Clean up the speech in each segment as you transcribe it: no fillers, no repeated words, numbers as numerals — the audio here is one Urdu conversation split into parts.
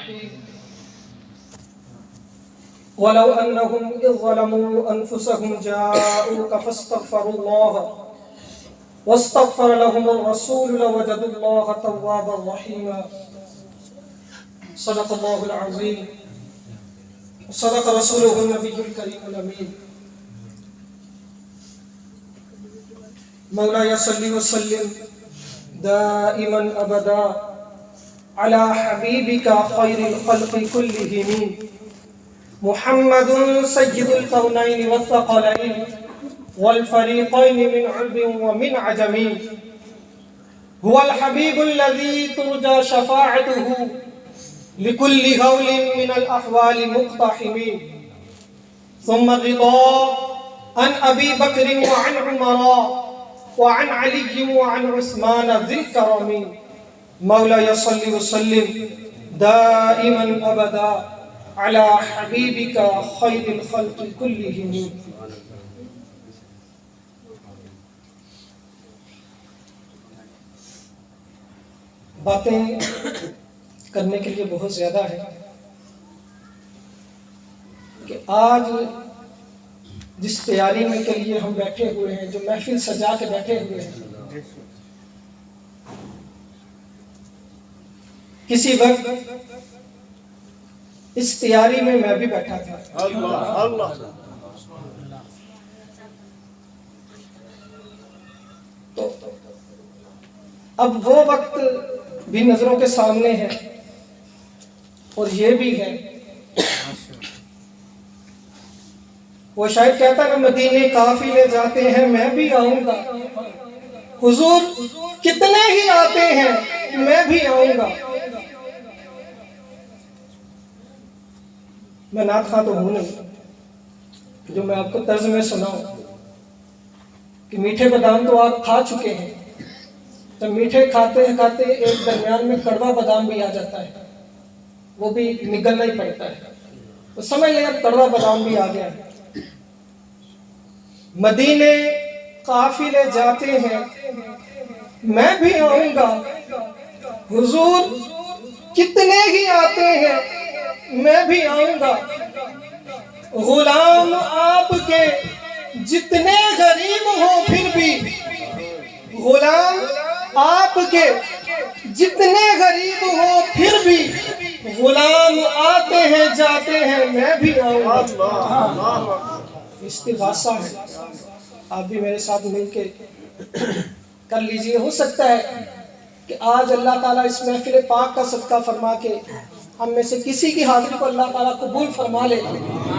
الرحيم ولو أنهم إذ ظلموا أنفسهم جاءوك فاستغفروا الله واستغفر لهم الرسول لوجدوا الله توابا رحيما صدق الله العظيم وصدق رسوله النبي الكريم الأمين مولاي صل وسلم دائما أبدا على حبيبك خير الخلق كلهم محمد سيد الكونين والثقلين والفريقين من عرب ومن عجم هو الحبيب الذي ترجى شفاعته لكل هول من الأحوال مقتحم ثم الرضا عن أبي بكر وعن عمر وعن علي وعن عثمان ذي الكرم مولاي صل وسلم دائما أبدا على حبيبك خير الخلق كلهم. باتیں کرنے کے لیے بہت زیادہ ہے کہ آج جس تیاری میں کے لیے ہم بیٹھے ہوئے ہیں، جو محفل سجا کے بیٹھے ہوئے ہیں، کسی وقت اس تیاری میں بھی بیٹھا تھا. تو اب وہ وقت بھی نظروں کے سامنے ہے اور یہ بھی ہے. وہ شاید کہتا ہے مدینے قافلے جاتے ہیں میں بھی آؤں گا، حضور کتنے ہی آتے ہیں میں بھی آؤں گا. میں نعت خواں تو ہوں نہیں جو میں آپ کو طرز میں سناؤں کہ میٹھے بادام تو آپ کھا چکے ہیں، تو میٹھے کھاتے کھاتے ایک درمیان میں کڑوا بادام بھی آ جاتا ہے، وہ بھی نگلنا ہی پڑتا ہے، تو سمجھ لیں اب کڑوا بادام بھی آ گیا ہے. مدینے قافلے جاتے ہیں میں بھی آؤں گا، حضور کتنے ہی آتے ہیں میں بھی آؤں گا. غلام آپ کے جتنے غریب ہوں پھر بھی، غلام آپ کے جتنے غریب ہوں پھر بھی، غلام آتے ہیں جاتے ہیں میں بھی آؤں گا. استغاثہ ہے، آپ بھی میرے ساتھ مل کے کر لیجئے. ہو سکتا ہے کہ آج اللہ تعالیٰ اس محفل پاک کا صدقہ فرما کے ہم میں سے کسی کی حاضری کو اللہ تعالیٰ قبول فرما لے،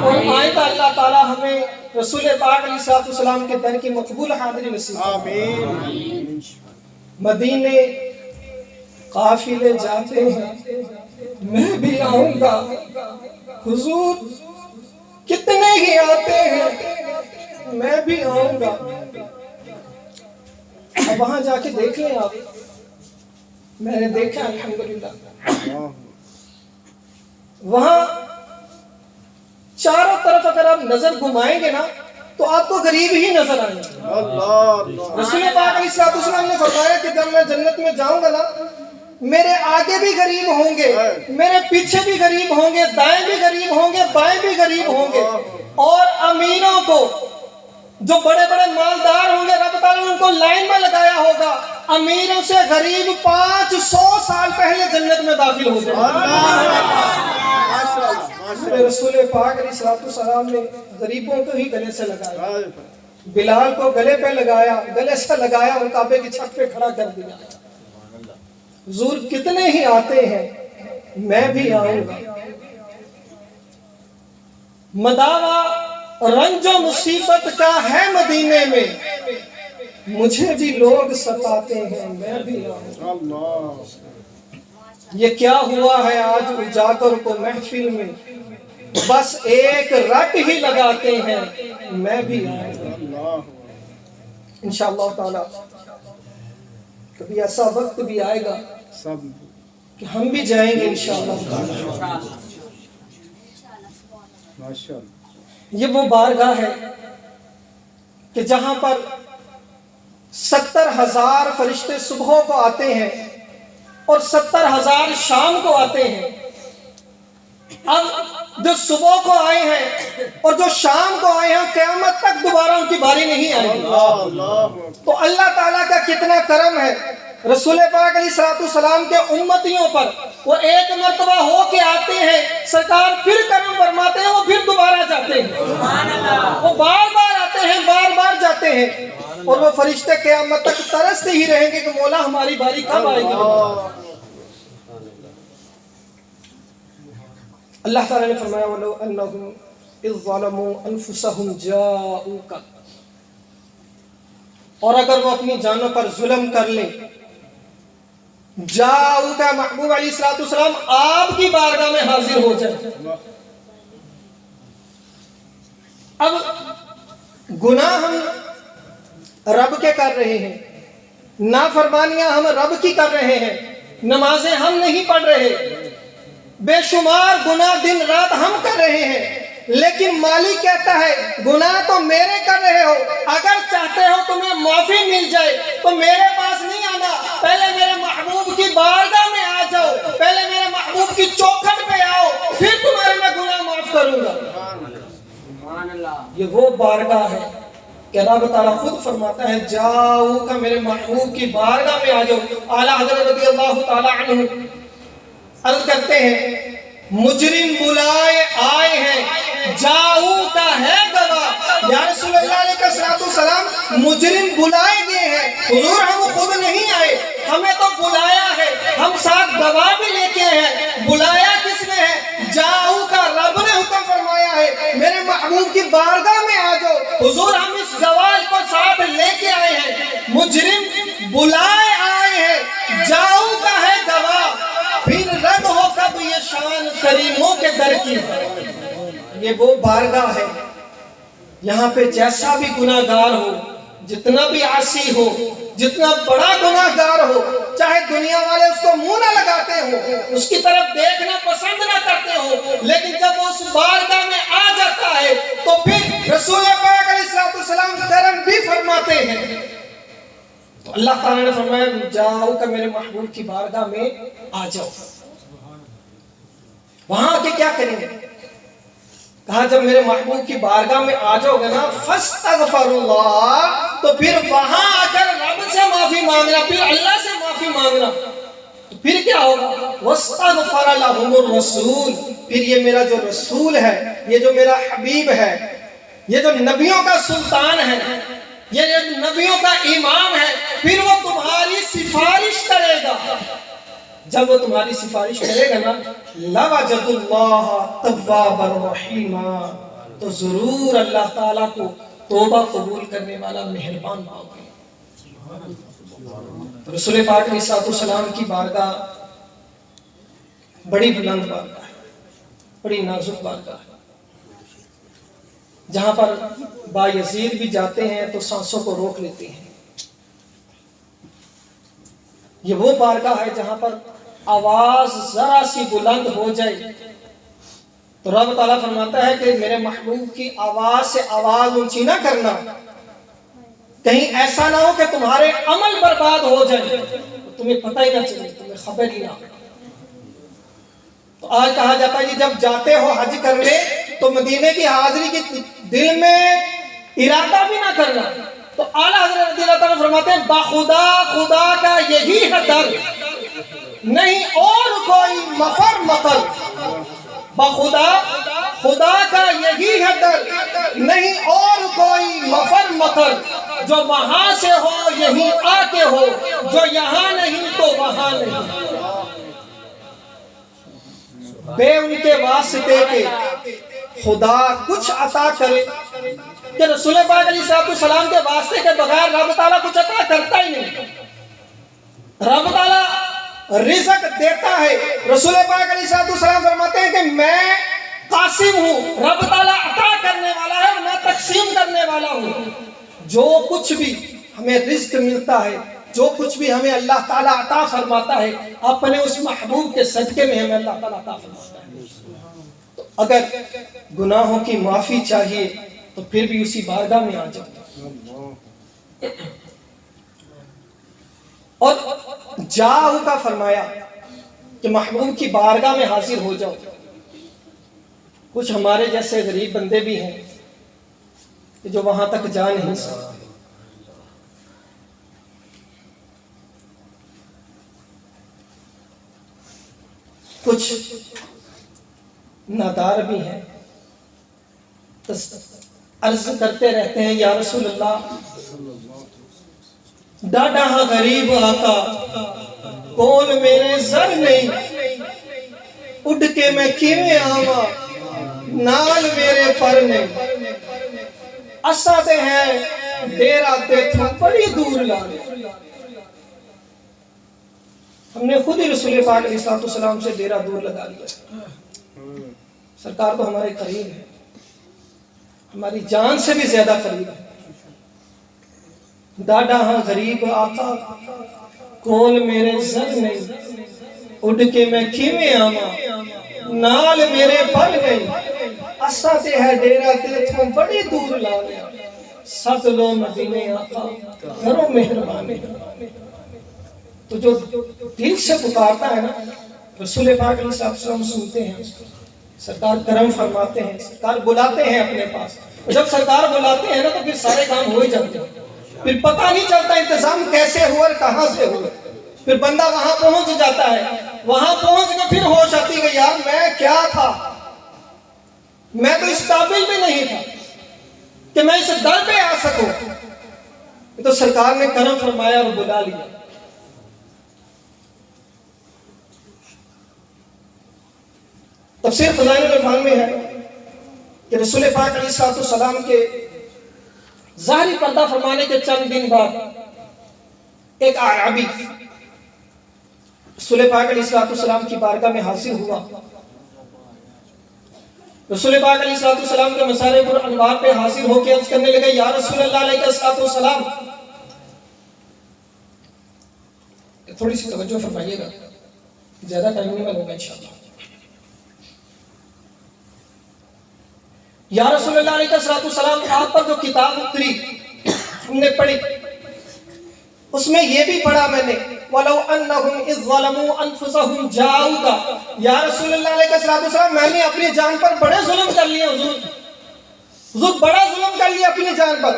اور آئندہ اللہ تعالیٰ ہمیں رسول پاک علیہ الصلوۃ والسلام کے در کی مقبول حاضری نصیب آمین. مدینے قافلے جاتے ہیں میں بھی آؤں گا، حضور کتنے ہی آتے ہیں میں بھی آؤں گا. اب وہاں جا کے دیکھ لیں آپ، میں نے دیکھا الحمدللہ وہاں چاروں طرف اگر آپ نظر گھمائیں گے نا تو آپ کو غریب ہی نظر آئیں گے. رسول پاک علیہ الصلوۃ والسلام نے فرمایا کہ جب میں جنت میں جاؤں گا نا، میرے آگے بھی غریب ہوں گے، میرے پیچھے بھی غریب ہوں گے، دائیں بھی غریب ہوں گے، بائیں بھی غریب ہوں گے، اور امیروں کو جو بڑے بڑے مالدار ہوں گے رب تعالیٰ نے ان کو لائن میں لگایا ہوگا. امیروں سے غریب 500 سال پہلے جنت میں داخل ہو جائے. رسول پاک علیہ الصلوۃ والسلام نے غریبوں کو ہی گلے سے لگایا، بلال کو گلے پہ لگایا، گلے سے لگایا اور کعبے کی چھت پہ کھڑا کر دیا. حضور کتنے ہی آتے ہیں میں بھی آؤں گا. مداوا رنج و مصیبت کا ہے مدینے میں، مجھے بھی لوگ ستاتے ہیں میں بھی آؤں گا. یہ کیا ہوا ہے آج اجاگر کو محفل میں، بس ایک رٹ ہی لگاتے ہیں میں بھی آؤں گا. انشاءاللہ تعالی کبھی ایسا وقت بھی آئے گا کہ ہم بھی جائیں گے انشاءاللہ. یہ وہ بارگاہ ہے کہ جہاں پر 70,000 فرشتے صبح کو آتے ہیں اور 70,000 شام کو آتے ہیں. اب جو صبح کو آئے ہیں اور جو شام کو آئے ہیں قیامت تک دوبارہ ان کی باری نہیں آئے گی۔ تو اللہ تعالیٰ کا کتنا کرم ہے، رسول پاک علیہ السلام کے امتیوں پر، وہ ایک مرتبہ ہو کے آتے ہیں، سرکار پھر کرم فرماتے ہیں، وہ پھر دوبارہ جاتے ہیں، وہ بار بار آتے ہیں، بار بار جاتے ہیں، اور وہ فرشتے قیامت تک ترستے ہی رہیں گے کہ مولا ہماری باری کب آئے گی۔ اللہ تعالیٰ نے فرمایا وَلَوْ أَنَّهُمْ إِذْ ظَلَمُوا أَنفُسَهُمْ جَاءُوكَ، اور اگر وہ اپنی جانوں پر ظلم کر لیں، جاؤکا محبوب علیہ السلام آپ کی بارگاہ میں حاضر ہو جائے۔ اب گناہ ہم رب کے کر رہے ہیں، نافرمانیاں ہم رب کی کر رہے ہیں، نمازیں ہم نہیں پڑھ رہے، بے شمار گناہ دن رات ہم کر رہے ہیں، لیکن مالک کہتا ہے گناہ تو میرے کر رہے ہو، اگر چاہتے ہو تمہیں معافی مل جائے تو میرے پاس نہیں آنا، پہلے میرے محبوب کی بارگاہ میں آ جاؤ، پہلے میرے محبوب کی چوکھٹ پہ آؤ، پھر تمہارے میں گناہ معاف کروں گا۔ یہ وہ بارگاہ ہے کہ رب تعالیٰ خود فرماتا ہے جاؤ کا میرے محبوب کی بارگاہ میں آ جاؤ۔ اعلیٰ حضرت رضی اللہ تعالیٰ عنہ عرض کرتے ہیں مجرم بلائے آئے ہیں، جاؤ کا ہے گواہ۔ یا رسول اللہ علیہ السلام مجرم بلائے گئے ہیں، حضور ہم خود نہیں آئے، ہمیں تو بلایا ہے، ہم ساتھ گواہ بھی لے کے ہیں۔ بلایا کس نے ہے؟ جاؤ کا رب نے حکم فرمایا ہے میرے محبوب کی بارگاہ میں آ جاؤ، حضور ہم اس گواہ کو ساتھ لے کے آئے ہیں۔ مجرم بلائے آئے ہیں، جاؤ کا ہے گواہ، پھر رد ہو کب یہ شان کریموں کے در کی۔ یہ وہ بارگاہ ہے یہاں پہ جیسا بھی گناہگار ہو، جتنا بھی عاصی ہو، جتنا بڑا گناہگار ہو، چاہے دنیا والے اس کو منہ نہ لگاتے ہو، اس کی طرف دیکھنا پسند نہ کرتے ہو، لیکن جب وہ اس بارگاہ میں آ جاتا ہے تو پھر رسول پاک علیہ السلام کرم بھی فرماتے ہیں۔ تو اللہ تعالیٰ نے فرمایا جاؤ کہ میرے محبوب کی بارگاہ میں آ جاؤ۔ وہاں آ کے کیا کریں گے؟ کہا جب میرے محبوب کی بارگاہ میں آ جاؤ گے نا فاستغفر اللہ، تو پھر وہاں آ کر رب سے معافی مانگنا، پھر اللہ سے معافی مانگنا، تو پھر کیا ہوگا؟ واستغفر لهم الرسول، پھر یہ میرا جو رسول ہے، یہ جو میرا حبیب ہے، یہ جو نبیوں کا سلطان ہے، یہ نبیوں کا امام ہے، پھر وہ تمہاری سفارش کرے گا۔ جب وہ تمہاری سفارش کرے گا نا لَوَجَدُ اللَّهَ تَوَّابًا رَحِيمًا، تو ضرور اللہ تعالیٰ کو توبہ قبول کرنے والا مہربان پاؤ گے۔ رسول پاک علیہ السلام کی بارگاہ بڑی بلند بارگاہ ہے، بڑی نازک بارگاہ ہے، جہاں پر بایزید بھی جاتے ہیں تو سانسوں کو روک لیتے ہیں۔ یہ وہ بارگاہ ہے جہاں پر آواز ذرا سی بلند ہو جائے تو رب تعالیٰ فرماتا ہے کہ میرے محبوب کی آواز سے آواز اونچی نہ کرنا، کہیں ایسا نہ ہو کہ تمہارے عمل برباد ہو جائے، تمہیں پتہ ہی نہ چلے، تمہیں خبر ہی نہ ہو۔ تو آج کہا جاتا ہے کہ جب جاتے ہو حج کرنے تو مدینے کی حاضری کی دل میں ارادہ بھی نہ کرنا۔ تو اعلیٰ حضرت رضی اللہ عنہ فرماتے ہیں باخدا خدا کا یہی ہے در، نہیں اور کوئی مفر مفر، بخدا خدا کا یہی ہے در، نہیں اور کوئی مفر مفر، جو وہاں سے ہو یہیں آتے ہو، جو یہاں نہیں تو وہاں نہیں۔ بے ان کے واسطے کے خدا کچھ عطا کرے، کہ رسول پاک علیہ السلام کے واسطے کے بغیر رب تعالیٰ کچھ عطا کرتا ہی نہیں۔ رب تعالیٰ رزق دیتا ہے، رسول پاک علیہ السلام فرماتے ہیں کہ میں قاسم ہوں، رب تعالیٰ عطا کرنے والا ہے اور میں تقسیم کرنے والا ہوں۔ جو کچھ بھی ہمیں رزق ملتا ہے، جو کچھ بھی ہمیں اللہ تعالیٰ عطا فرماتا ہے، اپنے اس محبوب کے صدقے میں ہمیں اللہ تعالیٰ عطا فرماتا ہے۔ تو اگر گناہوں کی معافی چاہیے تو پھر بھی اسی بارگاہ میں آ جاؤ۔ اور جاؤ کا فرمایا کہ محبوب کی بارگاہ میں حاضر ہو جاؤ۔ کچھ ہمارے جیسے غریب بندے بھی ہیں کہ جو وہاں تک جا نہیں سکتے. کچھ نادار بھی ہیں، عرض کرتے رہتے ہیں یا رسول اللہ ڈاڈا ہاں غریب آقا کول میرے زر نہیں، اڈ کے میں کیویں آواں نال میرے پر نہیں، اساں تے ہے ڈیرا تیتھوں بڑی دور لانے. ہم نے خود ہی رسول پاک علیہ السلام سے ڈیرا دور لگا لیا. سرکار تو ہمارے قریب ہے، ہماری جان سے بھی زیادہ قریب ہے. ڈاڈا ہاں غریب آقا کول میرے زر نہیں، اڈ کے میں کیویں آواں نال میرے پر نہیں، اساں تے ہے ڈیرا تیتھوں بڑی دور لانے، سد لو مدینے آقا کرو مہربانی. تو جو دل سے پکارتا ہے نا رسول پاک علیہ السلام سنتے ہیں، سرکار کرم فرماتے ہیں، سرکار بلاتے ہیں اپنے پاس. جب سرکار بلاتے ہیں نا تو پھر سارے کام ہو ہی جاتے ہیں، پھر پتہ نہیں چلتا انتظام کیسے ہوا اور کہاں سے ہوا. پھر بندہ وہاں پہنچ جاتا ہے، وہاں پہنچ کے پھر ہوش آتی ہے یار میں کیا تھا، میں تو اس قابل بھی نہیں تھا کہ میں اس در پہ آ سکوں. تو سرکار نے کرم فرمایا اور بلا لیا. تفسیر خزائن العرفان میں ہے کہ رسول پاک علیہ السلام کے ظاہری پردہ فرمانے کے چند دن بعد ایک اعرابی رسول پاک علیہ السلام کی بارگاہ میں حاضر ہوا. رسول پاک علیہ السلام کے مسارے پر انوار پہ حاضر ہو کے عرض کرنے لگے یا رسول اللہ علیہ السلام. تھوڑی سی توجہ فرمائیے گا، زیادہ ٹائم نہیں لگے گا انشاءاللہ. یا رسول اللہ علیہ السلام آپ پر جو کتاب اتری ہم نے پڑھی، اس میں یہ بھی پڑھا میں نے وَلَوْ أَنَّهُمْ إِذْ ظَلَمُوا أَنفُسَهُمْ جَاءُوكَ. یا رسول اللہ علیہ السلام میں نے اپنی جان پر بڑے ظلم کر لیے، حضور بڑا ظلم کر لیا اپنی جان پر،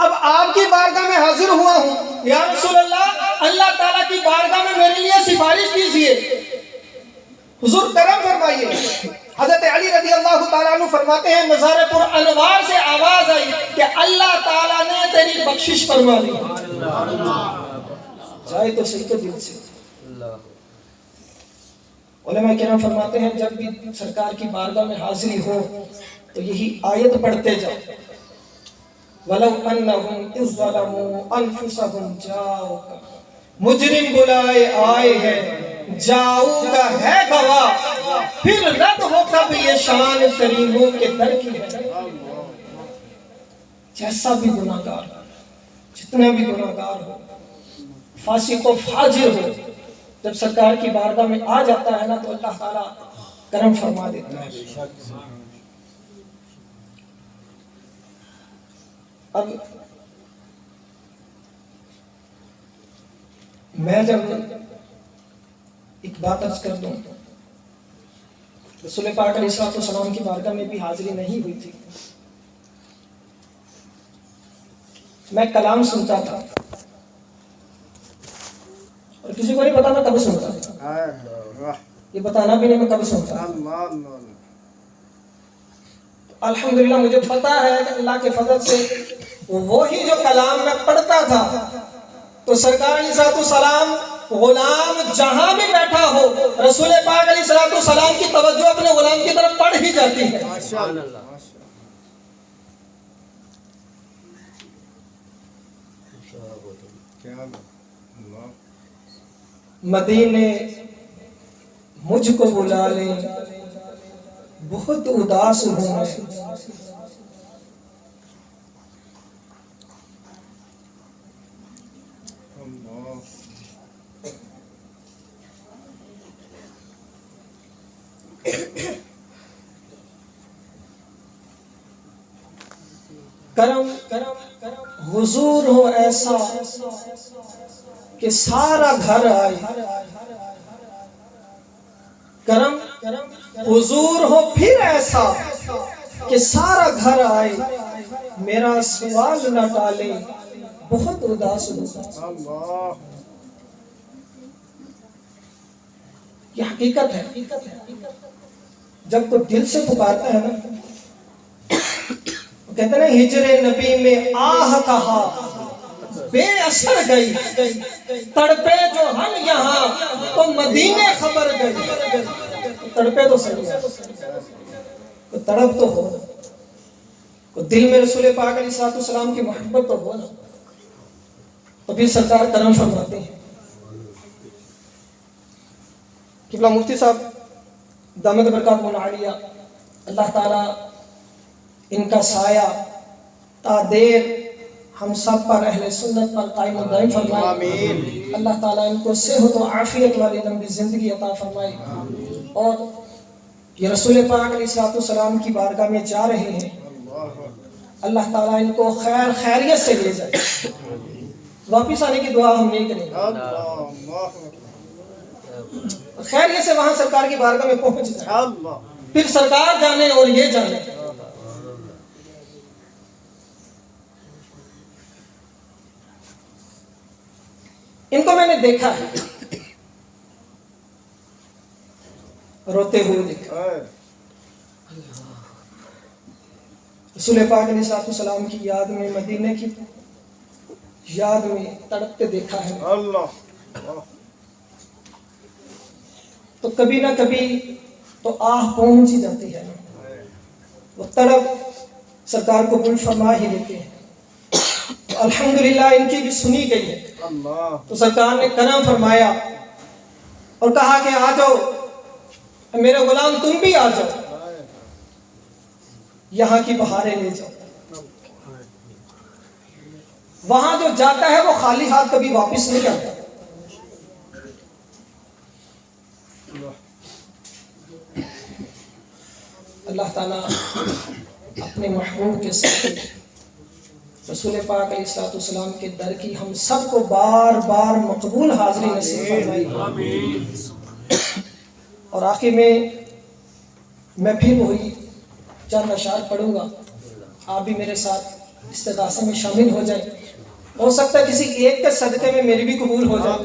اب آپ کی بارگاہ میں حاضر ہوا ہوں. یا رسول اللہ اللہ تعالیٰ کی بارگاہ میں میرے لیے سفارش کیجئے، حضور کرم فرمائیے. حضرت علی رضی اللہ تعالیٰ عنہ فرماتے ہیں مزار پر انوار سے آواز آئی کہ اللہ تعالیٰ نے تیری بخشش فرما دی. جائے تو صحیح تو دل سے. علماء کرام فرماتے ہیں جب بھی سرکار کی بارگاہ میں حاضری ہو تو یہی آیت پڑھتے جاؤ وَلَوْ أَنَّهُمْ إِذْ ظَلَمُوا أَنفُسَهُمْ جَاءُوكَ. مجرم بلائے آئے ہیں جاؤ کا ہے گواہ، پھر رد ہو کب یہ شان کریموں کے در کی ہے. جیسا بھی گناہگار، جتنا بھی گناہگار ہو، فاسق و فاجر ہو، جب سرکار کی بارگاہ میں آ جاتا ہے نا تو اللہ تعالیٰ کرم فرما دیتا ہے. اب میں جب ایک بات عرض کر دوں، رسول پاک علیہ السلام کی بارگاہ میں بھی حاضری نہیں ہوئی تھی، میں کلام سنتا تھا اور کسی کو نہیں پتا میں کب سنتا تھا، یہ بتانا بھی نہیں میں کب سنتا تھا. الحمدللہ مجھے پتا ہے کہ اللہ کے فضل سے وہی جو کلام میں پڑھتا تھا تو سرکار علیہ السلام غلام جہاں بھی بیٹھا ہو رسول پاک علیہ السلام کی توجہ اپنے غلام کی طرف پڑھ ہی جاتی ہے. مدینے مجھ کو بلا لیں بہت اداس ہوں میں، کرم حضور ہو ایسا کہ سارا گھر آئے. کرم حضور ہو پھر ایسا کہ سارا گھر آئے، میرا سوال نہ ٹالے، بہت اداس ہو۔ یہ حقیقت ہے، جب کوئی دل سے پکارتا ہے نا، وہ کہتے ہیں نا ہجر نبی میں آہ کہا بے اثر گئی، تڑپے جو ہم یہاں تو مدینے خبر گئی۔ تڑپے تو صحیح ہے، کوئی تڑپ تو ہو، کوئی دل میں رسول پاک علیہ السلام کی محبت تو ہو نا، تو پھر سرکار کرم فرماتے ہیں۔ قبلہ مفتی صاحب دامت برکات العالیہ، اللہ تعالیٰ ان کا سایہ تا دیر ہم سب پر، اہل سنت پر قائم و دائم فرمائے۔ اللہ تعالیٰ ان کو صحت و عافیت والی لمبی زندگی عطا فرمائے، اور یہ رسول پاک علیہ السلام کی بارگاہ میں جا رہے ہیں، اللہ تعالیٰ ان کو خیر خیریت سے لے جائے۔ واپس آنے کی دعا ہم نہیں کریں گے، خیریت سے وہاں سرکار کی بارگاہ میں پہنچ جائے، پھر سرکار جانے اور یہ جانے۔ ان کو میں نے دیکھا ہے، روتے ہوئے دیکھا، رسول پاک علیہ السلام کی یاد میں، مدینے کی یاد میں تڑپتے دیکھا ہے۔ تو کبھی نہ کبھی تو آہ پہنچ ہی جاتی ہے، وہ تڑپ سرکار کو قبول فرما ہی لیتے ہیں۔ الحمدللہ ان کی بھی سنی گئی ہے، تو سرکار نے کرم فرمایا اور کہا کہ آ جاؤ میرے غلام، تم بھی آ جاؤ، یہاں کی بہاریں لے جاؤ۔ وہاں جو جاتا ہے وہ خالی ہاتھ کبھی واپس نہیں آتا۔ اللہ تعالیٰ اپنے محبوب کے ساتھ رسول پاک علیہ السلام کے در کی ہم سب کو بار بار مقبول حاضری نصیب فرمائی۔ اور آخر میں پھر وہی چند اشعار پڑھوں گا، آپ بھی میرے ساتھ استغاثے میں شامل ہو جائیں، ہو سکتا ہے کسی ایک کے صدقے میں میری بھی قبول ہو جائے۔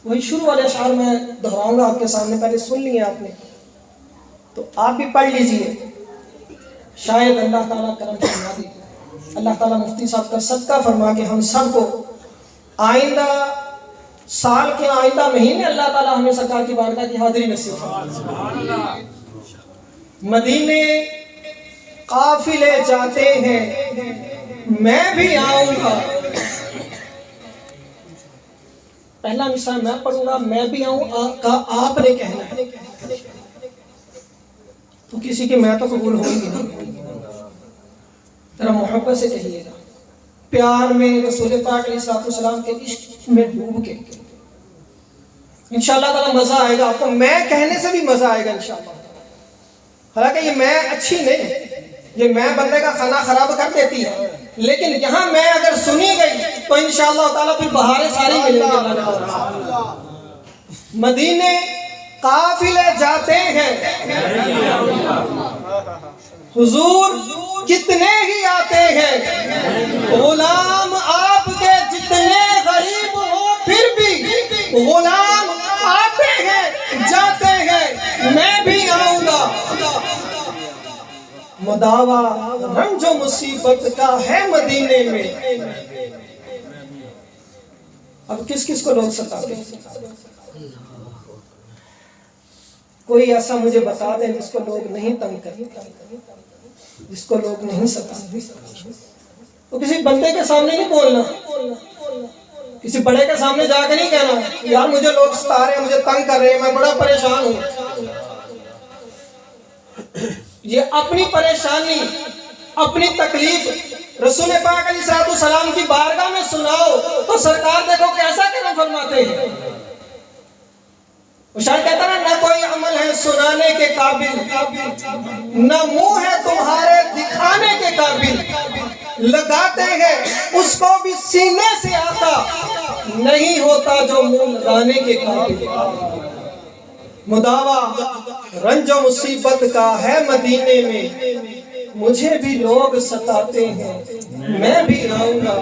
وہی شروع والے اشعار میں دہراؤں گا آپ کے سامنے، پہلے سن لیے آپ نے، تو آپ بھی پڑھ لیجئے، شاید اللہ تعالیٰ کرم فرما دے، اللہ تعالیٰ مفتی صاحب کا صدقہ فرما کے ہم سب کو آئندہ سال کے آئندہ مہینے اللہ تعالیٰ ہمیں سرکار کی بارگاہ کی حاضری نصیب فرمائے۔ مدینے قافلے جاتے ہیں، میں بھی آؤں گا۔ پہلا مثال میں پڑھوں گا، میں بھی آؤں کا آپ نے کہنا ہے، تو کسی کے میں تو قبول ہوگی نہیں، ذرا محبت سے کہیے گا، پیار میں، رسول پاک علیہ السلام کے عشق میں ڈوب کے، انشاءاللہ تعالی مزہ آئے گا آپ کو۔ میں کہنے سے بھی مزہ آئے گا انشاءاللہ، حالانکہ یہ میں اچھی نہیں، یہ میں بندے کا کھانا خراب کر دیتی ہے، لیکن یہاں میں اگر سنی گئی تو انشاءاللہ تعالی پھر بہاریں ساری ملیں گے۔ مدینے قافلے جاتے ہیں، حضور کتنے ہی آتے ہیں، غلام آپ کے جتنے غریب ہو پھر بھی غلام آتے ہیں جاتے ہیں، میں بھی آؤں گا۔ مداوا رنج و مصیبت کا ہے مدینے میں۔ اب کس کس کو لوگ ستاتے ہیں؟ کوئی ایسا مجھے بتا دیں جس کو لوگ نہیں تنگ کرتے، جس کو لوگ نہیں ستاتے۔ تو کسی بندے کے سامنے نہیں بولنا، کسی بڑے کے سامنے جا کے نہیں کہنا یار مجھے لوگ ستا رہے ہیں، مجھے تنگ کر رہے ہیں، میں بڑا پریشان ہوں۔ یہ اپنی پریشانی، اپنی تکلیف رسول پاک علیہ السلام کی بارگاہ میں سناؤ تو سرکار دیکھو کیسا کرم فرماتے ہیں۔ وہ شاید کہتا نا، نہ کوئی عمل ہے سنانے کے قابل، نہ منہ ہے تمہارے دکھانے کے قابل، لگاتے ہیں اس کو بھی سینے سے آتا، نہیں ہوتا جو منہ لگانے کے قابل۔ مداوا رنج و مصیبت کا ہے مدینے میں، مجھے بھی لوگ ستاتے ہیں میں بھی آؤں گا۔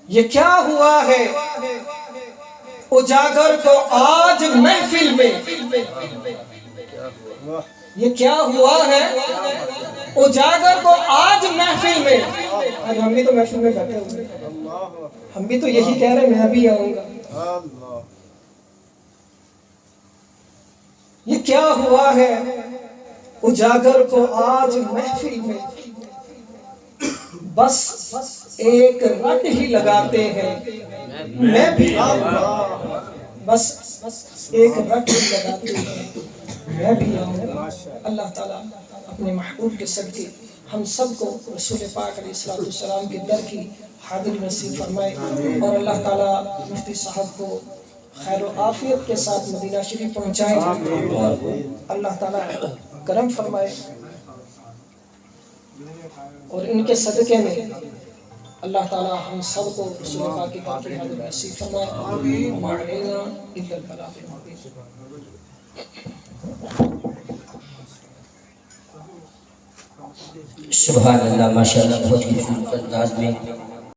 یہ کیا ہوا ہے اجاگر کو آج محفل میں، یہ کیا ہوا ہے اجاگر کو آج محفل میں۔ ہم بھی تو محفل میں بیٹھے ہوئے، ہم بھی تو یہی کہہ رہے ہیں میں بھی آؤں گا۔ یہ کیا ہوا ہے اجاگر کو آج محفل میں، بس ایک رٹ ہی لگاتے ہیں میں بھی آؤں گا، بس ایک رٹ ہی لگاتے ہیں میں بھی آؤں گا۔ اللہ تعالیٰ اپنے محبوب کے صدقے ہم سب کو رسول پاک علیہ السلام کے در کی حاضری نصیب فرمائے، اور اللہ تعالیٰ مفتی صاحب کو خیر و عافیت کے ساتھ مدینہ شریف پہنچائے، اور اللہ تعالیٰ کرم فرمائے، اور ان کے صدقے میں اللہ تعالیٰ ہم سب کو رسول پاک کی پاک حاضری نصیب فرمائے۔ وما علینا الا البلاغ المبین۔ سبحان اللہ، ماشاءاللہ، بہت ہی خوبصورت انداز میں